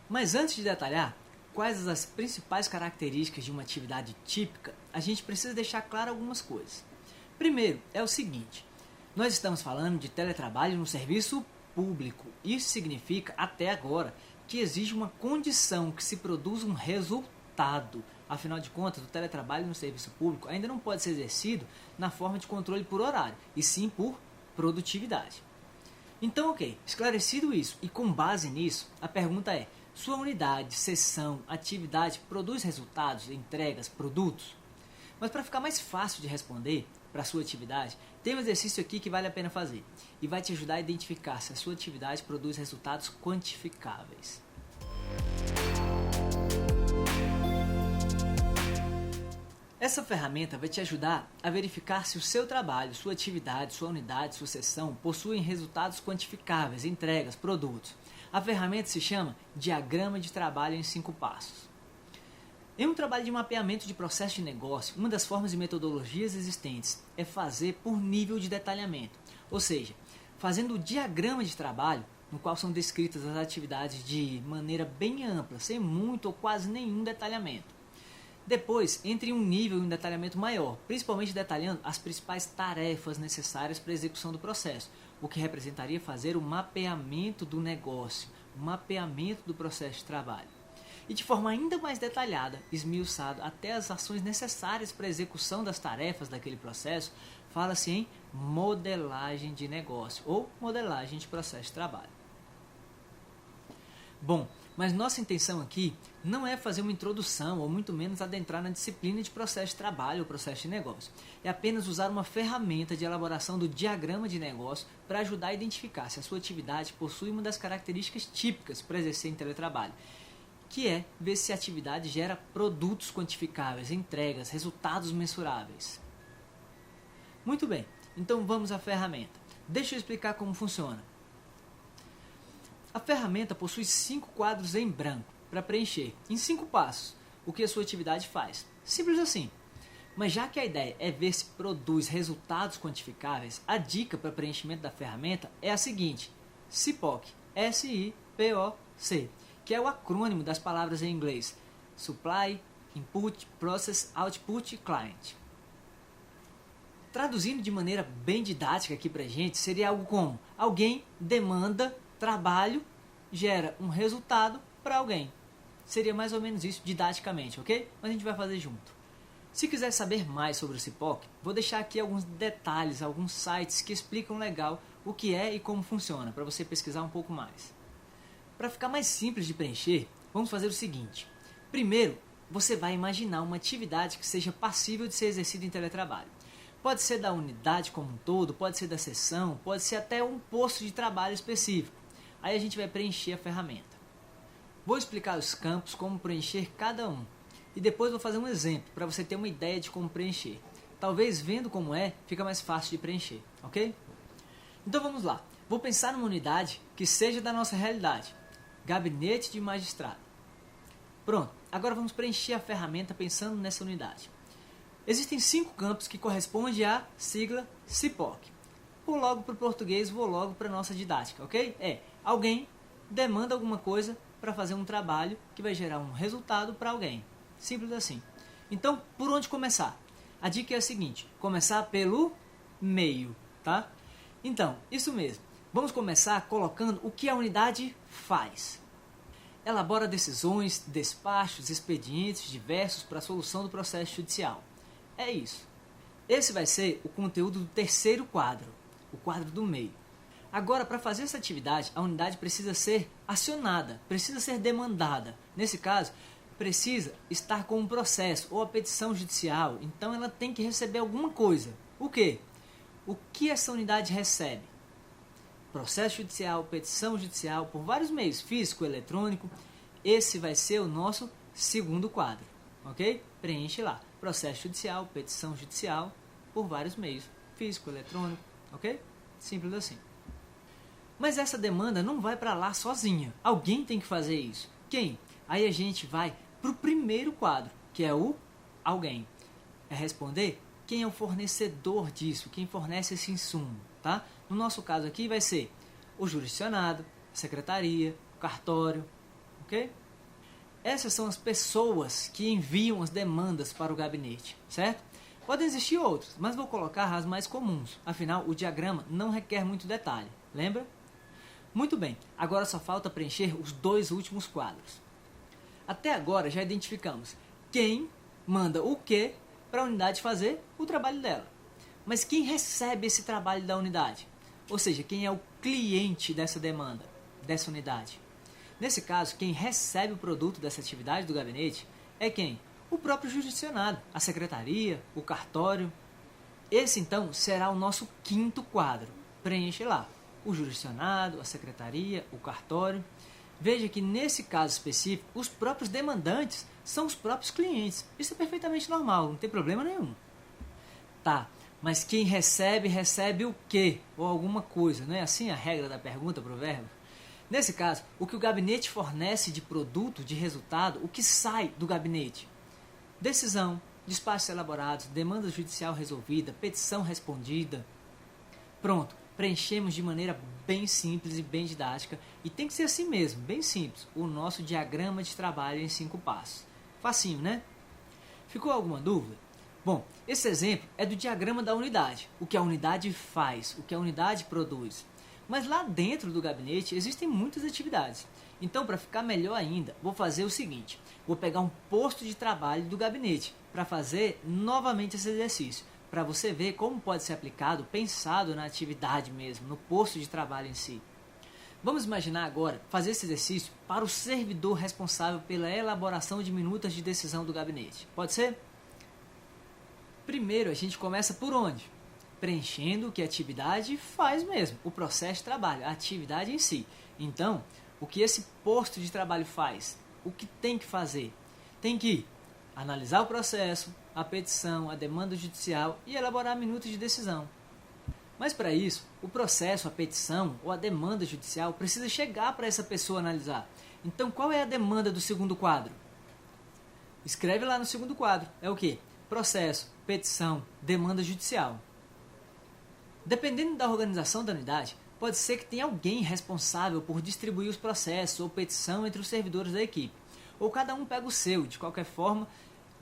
Mas antes de detalhar quais as principais características de uma atividade típica, a gente precisa deixar claro algumas coisas. Primeiro, é o seguinte, nós estamos falando de teletrabalho no serviço público. Isso significa, até agora, que exige uma condição que se produza um resultado. Afinal de contas, o teletrabalho no serviço público ainda não pode ser exercido na forma de controle por horário, e sim por produtividade. Então, ok, esclarecido isso e com base nisso, a pergunta é, sua unidade, seção, atividade produz resultados, entregas, produtos? Mas para ficar mais fácil de responder para a sua atividade, tem um exercício aqui que vale a pena fazer e vai te ajudar a identificar se a sua atividade produz resultados quantificáveis. Essa ferramenta vai te ajudar a verificar se o seu trabalho, sua atividade, sua unidade, sua seção possuem resultados quantificáveis, entregas, produtos. A ferramenta se chama Diagrama de Trabalho em 5 Passos. Em um trabalho de mapeamento de processo de negócio, uma das formas e metodologias existentes é fazer por nível de detalhamento, ou seja, fazendo o diagrama de trabalho, no qual são descritas as atividades de maneira bem ampla, sem muito ou quase nenhum detalhamento. Depois, entre um nível e um detalhamento maior, principalmente detalhando as principais tarefas necessárias para a execução do processo, o que representaria fazer o mapeamento do negócio, o mapeamento do processo de trabalho. E de forma ainda mais detalhada, esmiuçado até as ações necessárias para a execução das tarefas daquele processo, fala-se em modelagem de negócio ou modelagem de processo de trabalho. Bom, mas nossa intenção aqui não é fazer uma introdução ou muito menos adentrar na disciplina de processo de trabalho ou processo de negócio. É apenas usar uma ferramenta de elaboração do diagrama de negócio para ajudar a identificar se a sua atividade possui uma das características típicas para exercer em teletrabalho, que é ver se a atividade gera produtos quantificáveis, entregas, resultados mensuráveis. Muito bem, então vamos à ferramenta. Deixa eu explicar como funciona. A ferramenta possui 5 quadros em branco para preencher, em 5 passos, o que a sua atividade faz. Simples assim. Mas já que a ideia é ver se produz resultados quantificáveis, a dica para preenchimento da ferramenta é a seguinte: SIPOC, S-I-P-O-C, que é o acrônimo das palavras em inglês Supply, Input, Process, Output e Client. Traduzindo de maneira bem didática aqui pra gente, seria algo como: alguém demanda trabalho, gera um resultado para alguém. Seria mais ou menos isso didaticamente, ok? Mas a gente vai fazer junto. Se quiser saber mais sobre o CIPOC, vou deixar aqui alguns detalhes, alguns sites que explicam legal o que é e como funciona, para você pesquisar um pouco mais. Para ficar mais simples de preencher, vamos fazer o seguinte. Primeiro, você vai imaginar uma atividade que seja passível de ser exercida em teletrabalho. Pode ser da unidade como um todo, pode ser da seção, pode ser até um posto de trabalho específico. Aí a gente vai preencher a ferramenta. Vou explicar os campos, como preencher cada um. E depois vou fazer um exemplo, para você ter uma ideia de como preencher. Talvez vendo como é, fica mais fácil de preencher, ok? Então vamos lá. Vou pensar numa unidade que seja da nossa realidade. Gabinete de magistrado. Pronto, agora vamos preencher a ferramenta pensando nessa unidade. Existem 5 campos que correspondem à sigla CIPOC. Vou logo para o português, vou logo para a nossa didática, ok? Alguém demanda alguma coisa para fazer um trabalho que vai gerar um resultado para alguém. Simples assim. Então, por onde começar? A dica é a seguinte: começar pelo meio, tá? Então, isso mesmo. Vamos começar colocando o que a unidade faz. Elabora decisões, despachos, expedientes diversos para a solução do processo judicial. É isso. Esse vai ser o conteúdo do terceiro quadro, o quadro do meio. Agora, para fazer essa atividade, a unidade precisa ser acionada, precisa ser demandada. Nesse caso, precisa estar com um processo ou a petição judicial, então ela tem que receber alguma coisa. O quê? O que essa unidade recebe? Processo judicial, petição judicial, por vários meios, físico, eletrônico. Esse vai ser o nosso segundo quadro, ok? Preenche lá. Processo judicial, petição judicial, por vários meios, físico, eletrônico, ok? Simples assim. Mas essa demanda não vai para lá sozinha. Alguém tem que fazer isso. Quem? Aí a gente vai para o primeiro quadro, que é o alguém. É responder quem é o fornecedor disso, quem fornece esse insumo, tá? No nosso caso aqui vai ser o jurisdicionado, a secretaria, o cartório, ok? Essas são as pessoas que enviam as demandas para o gabinete, certo? Podem existir outras, mas vou colocar as mais comuns. Afinal, o diagrama não requer muito detalhe, lembra? Muito bem, agora só falta preencher os 2 últimos quadros. Até agora já identificamos quem manda o que para a unidade fazer o trabalho dela. Mas quem recebe esse trabalho da unidade? Ou seja, quem é o cliente dessa demanda, dessa unidade? Nesse caso, quem recebe o produto dessa atividade do gabinete é quem? O próprio jurisdicionado, a secretaria, o cartório. Esse, então, será o nosso 5º quadro. Preenche lá o jurisdicionado, a secretaria, o cartório. Veja que, nesse caso específico, os próprios demandantes são os próprios clientes. Isso é perfeitamente normal, não tem problema nenhum. Tá, mas quem recebe, recebe o quê? Ou alguma coisa, não é assim a regra da pergunta para o verbo? Nesse caso, o que o gabinete fornece de produto, de resultado, o que sai do gabinete? Decisão, despachos elaborados, demanda judicial resolvida, petição respondida. Pronto, preenchemos de maneira bem simples e bem didática, e tem que ser assim mesmo, bem simples, o nosso diagrama de trabalho em 5 passos. Facinho, né? Ficou alguma dúvida? Bom, esse exemplo é do diagrama da unidade, o que a unidade faz, o que a unidade produz. Mas lá dentro do gabinete existem muitas atividades. Então, para ficar melhor ainda, vou fazer o seguinte. Vou pegar um posto de trabalho do gabinete para fazer novamente esse exercício. Para você ver como pode ser aplicado, pensado na atividade mesmo, no posto de trabalho em si. Vamos imaginar agora fazer esse exercício para o servidor responsável pela elaboração de minutas de decisão do gabinete. Pode ser? Primeiro, a gente começa por onde? Preenchendo o que a atividade faz mesmo, o processo de trabalho, a atividade em si. Então, o que esse posto de trabalho faz? O que tem que fazer? Tem que analisar o processo, a petição, a demanda judicial e elaborar minutos de decisão. Mas para isso, o processo, a petição ou a demanda judicial precisa chegar para essa pessoa analisar. Então, qual é a demanda do 2º quadro? Escreve lá no 2º quadro. É o quê? Processo, petição, demanda judicial. Dependendo da organização da unidade, pode ser que tenha alguém responsável por distribuir os processos ou petição entre os servidores da equipe. Ou cada um pega o seu, de qualquer forma,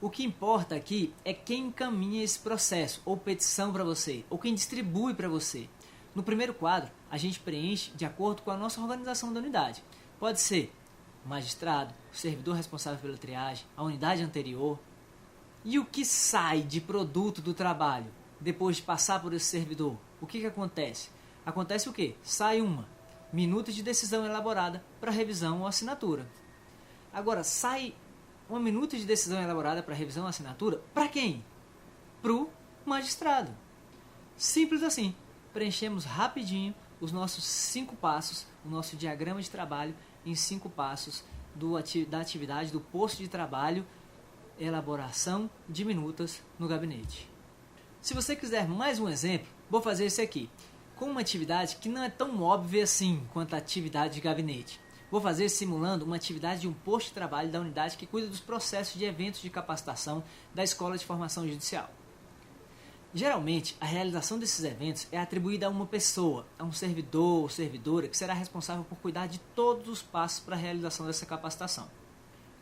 o que importa aqui é quem encaminha esse processo ou petição para você, ou quem distribui para você. No primeiro quadro, a gente preenche de acordo com a nossa organização da unidade. Pode ser o magistrado, o servidor responsável pela triagem, a unidade anterior. E o que sai de produto do trabalho depois de passar por esse servidor? O que acontece? Acontece o quê? Sai uma minuta de decisão elaborada para revisão ou assinatura. Agora, sai uma minuta de decisão elaborada para revisão ou assinatura para quem? Para o magistrado. Simples assim. Preenchemos rapidinho os nossos 5 passos, o nosso diagrama de trabalho em 5 passos da atividade do posto de trabalho, elaboração de minutas no gabinete. Se você quiser mais um exemplo, vou fazer esse aqui, com uma atividade que não é tão óbvia assim quanto a atividade de gabinete. Vou fazer simulando uma atividade de um posto de trabalho da unidade que cuida dos processos de eventos de capacitação da Escola de Formação Judicial. Geralmente, a realização desses eventos é atribuída a uma pessoa, a um servidor ou servidora que será responsável por cuidar de todos os passos para a realização dessa capacitação.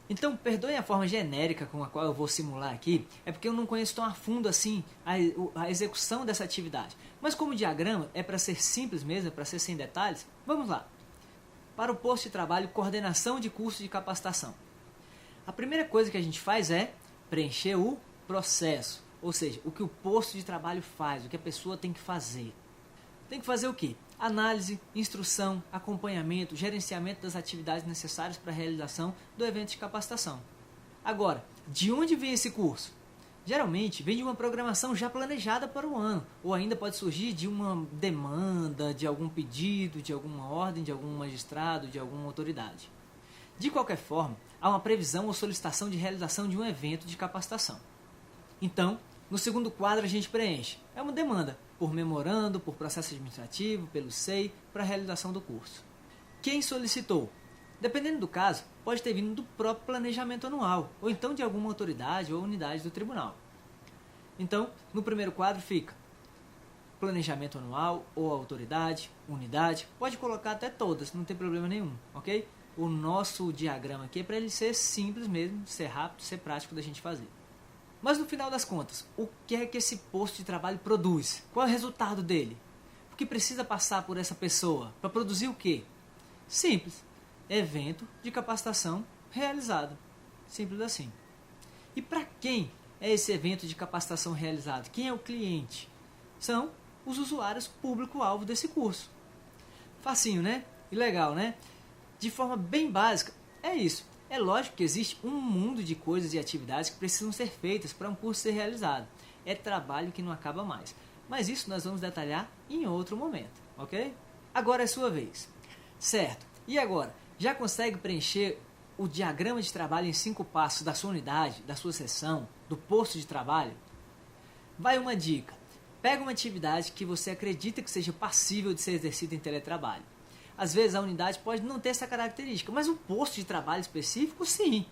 Então, perdoem a forma genérica com a qual eu vou simular aqui, é porque eu não conheço tão a fundo assim a execução dessa atividade. Mas como o diagrama é para ser simples mesmo, é para ser sem detalhes, vamos lá. Para o posto de trabalho, coordenação de curso de capacitação. A primeira coisa que a gente faz é preencher o processo, ou seja, o que o posto de trabalho faz, o que a pessoa tem que fazer. Tem que fazer o quê? Análise, instrução, acompanhamento, gerenciamento das atividades necessárias para a realização do evento de capacitação. Agora, de onde vem esse curso? Geralmente vem de uma programação já planejada para o ano, ou ainda pode surgir de uma demanda, de algum pedido, de alguma ordem, de algum magistrado, de alguma autoridade. De qualquer forma, há uma previsão ou solicitação de realização de um evento de capacitação. Então, no 2º quadro a gente preenche. É uma demanda, por memorando, por processo administrativo, pelo SEI, para a realização do curso. Quem solicitou? Dependendo do caso, pode ter vindo do próprio planejamento anual, ou então de alguma autoridade ou unidade do tribunal. Então, no primeiro quadro fica planejamento anual, ou autoridade, unidade, pode colocar até todas, não tem problema nenhum, ok? o nosso diagrama aqui é para ele ser simples mesmo, ser rápido, ser prático da gente fazer. Mas no final das contas, o que é que esse posto de trabalho produz? Qual é o resultado dele? O que precisa passar por essa pessoa? Para produzir o quê? Simples. Evento de capacitação realizado. Simples assim. E para quem é esse evento de capacitação realizado? Quem é o cliente? São os usuários público-alvo desse curso. Facinho, né? E legal, né? De forma bem básica, é isso. É lógico que existe um mundo de coisas e atividades que precisam ser feitas para um curso ser realizado. É trabalho que não acaba mais. Mas isso nós vamos detalhar em outro momento, ok? Agora é sua vez. Certo. E agora? Já consegue preencher o diagrama de trabalho em 5 passos da sua unidade, da sua seção, do posto de trabalho? Vai uma dica. Pega uma atividade que você acredita que seja passível de ser exercida em teletrabalho. Às vezes a unidade pode não ter essa característica, mas um posto de trabalho específico, sim.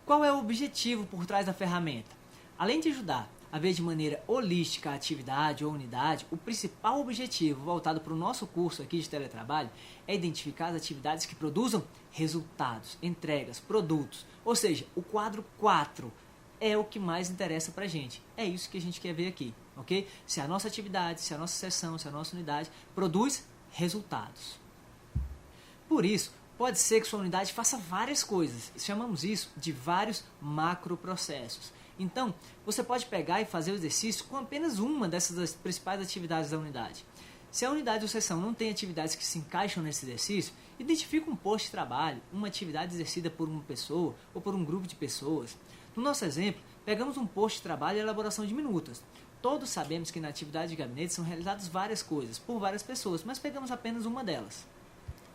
Qual é o objetivo por trás da ferramenta? Além de ajudar a ver de maneira holística a atividade ou unidade, o principal objetivo voltado para o nosso curso aqui de teletrabalho é identificar as atividades que produzam resultados, entregas, produtos. Ou seja, o quadro 4 é o que mais interessa para a gente. É isso que a gente quer ver aqui, ok? Se a nossa atividade, se a nossa seção, se a nossa unidade produz resultados. Por isso, pode ser que sua unidade faça várias coisas. Chamamos isso de vários macroprocessos. Então, você pode pegar e fazer o exercício com apenas uma dessas principais atividades da unidade. Se a unidade ou seção não tem atividades que se encaixam nesse exercício, identifique um posto de trabalho, uma atividade exercida por uma pessoa ou por um grupo de pessoas. No nosso exemplo, pegamos um posto de trabalho e elaboração de minutas. Todos sabemos que na atividade de gabinete são realizadas várias coisas, por várias pessoas, mas pegamos apenas uma delas.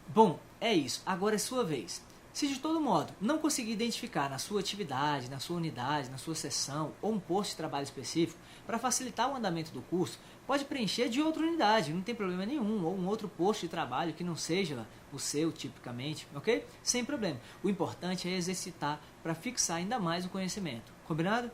Bom, é isso. Agora é sua vez. Se de todo modo não conseguir identificar na sua atividade, na sua unidade, na sua seção ou um posto de trabalho específico, para facilitar o andamento do curso, pode preencher de outra unidade, não tem problema nenhum, ou um outro posto de trabalho que não seja o seu tipicamente, ok? Sem problema. O importante é exercitar para fixar ainda mais o conhecimento. Combinado?